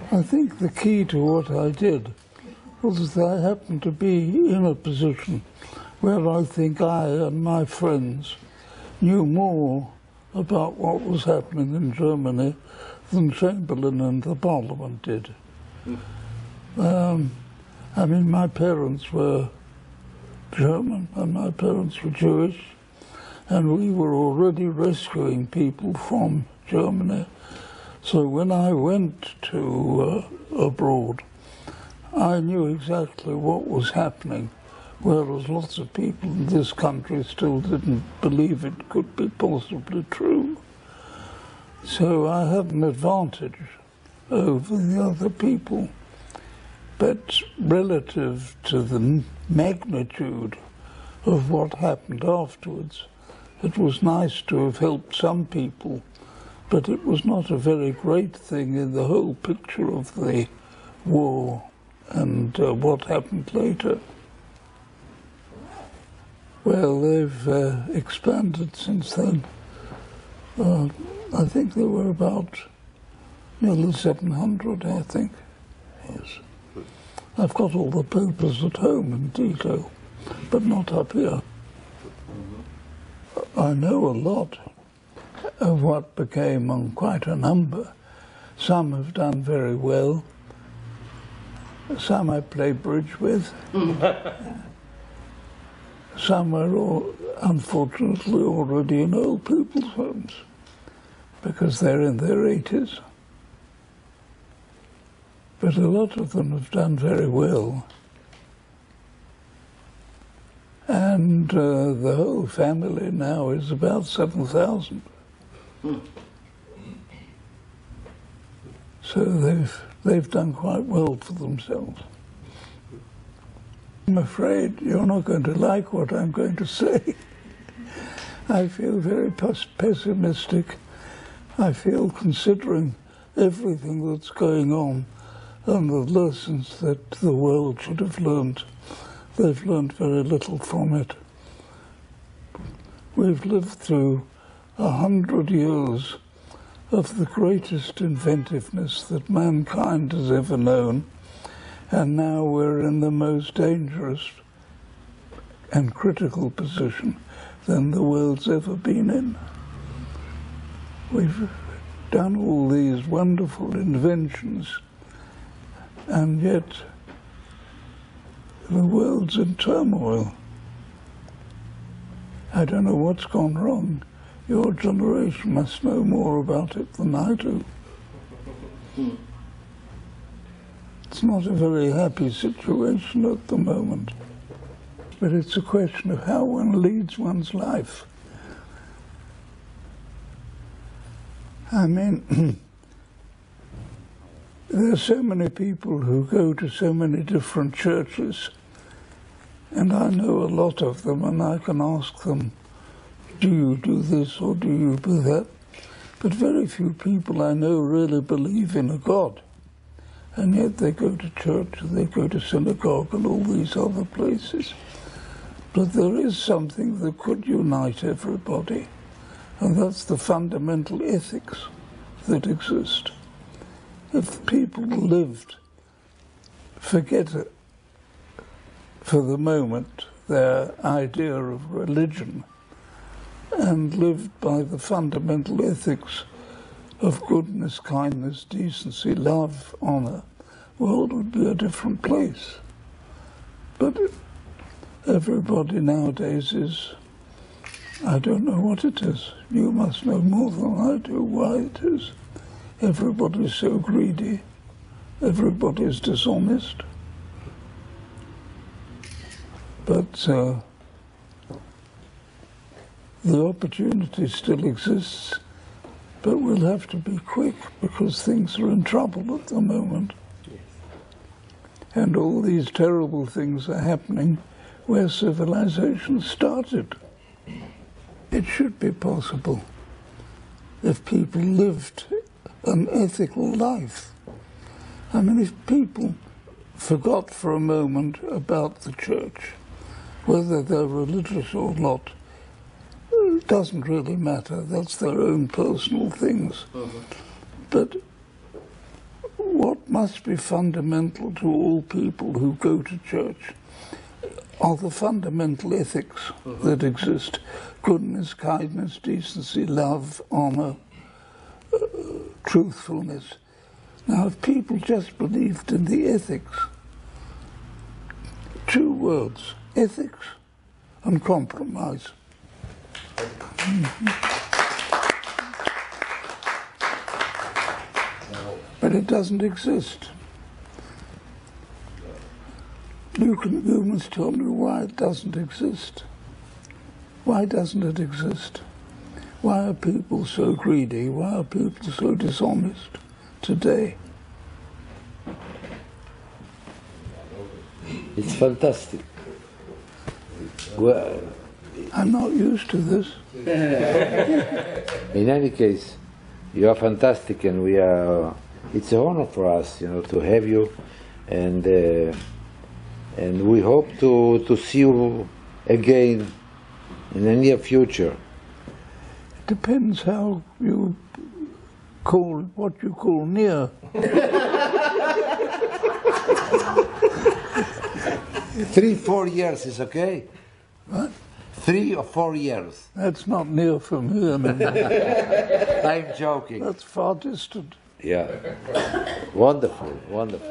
I think the key to what I did was that I happened to be in a position where I think I and my friends knew more about what was happening in Germany than Chamberlain and the Parliament did. I mean, my parents were German and my parents were Jewish, and we were already rescuing people from Germany. So when I went to abroad, I knew exactly what was happening, whereas lots of people in this country still didn't believe it could be possibly true. So I had an advantage over the other people, but relative to the magnitude of what happened afterwards, it was nice to have helped some people, but it was not a very great thing in the whole picture of the war and what happened later. Well, they've expanded since then. I think there were about nearly 700, I think. Yes. I've got all the papers at home in detail, but not up here. I know a lot of what became quite a number. Some have done very well. Some I play bridge with. Some are unfortunately already in old people's homes because they're in their 80s. But a lot of them have done very well. And the whole family now is about 7,000. So they've done quite well for themselves. I'm afraid you're not going to like what I'm going to say. I feel very pessimistic. I feel, considering everything that's going on and the lessons that the world should have learned, they've learned very little from it. We've lived through 100 years of the greatest inventiveness that mankind has ever known, and now we're in the most dangerous and critical position than the world's ever been in. We've done all these wonderful inventions, and yet the world's in turmoil. I don't know what's gone wrong. Your generation must know more about it than I do. It's not a very happy situation at the moment, but it's a question of how one leads one's life. I mean, there are so many people who go to so many different churches, and I know a lot of them, and I can ask them, do you do this or do you do that? But very few people I know really believe in a God. And yet they go to church, they go to synagogue and all these other places. But there is something that could unite everybody, and that's the fundamental ethics that exist. If people lived, forget it, for the moment, their idea of religion, and lived by the fundamental ethics of goodness, kindness, decency, love, honor, the world would be a different place. But everybody nowadays is, I don't know what it is. You must know more than I do why it is. Everybody's so greedy. Everybody's dishonest. But the opportunity still exists, but we'll have to be quick because things are in trouble at the moment. Yes. And all these terrible things are happening where civilization started. It should be possible if people lived an ethical life. I mean, if people forgot for a moment about the church, whether they're religious or not, it doesn't really matter. That's their own personal things. But what must be fundamental to all people who go to church are the fundamental ethics that exist: goodness, kindness, decency, love, honor, truthfulness. Now, if people just believed in the ethics, 2 words, ethics and compromise. But it doesn't exist. You must tell me why it doesn't exist. Why doesn't it exist? Why are people so greedy? Why are people so dishonest today? It's fantastic. Well, I'm not used to this. in any case, you are fantastic, and we are. It's an honor for us, to have you, and we hope to see you again in the near future. It depends how you call what you call near. 3-4 years is okay. What? 3 or 4 years. That's not near for me. I mean, I'm joking. that's far distant. Yeah. Wonderful, wonderful.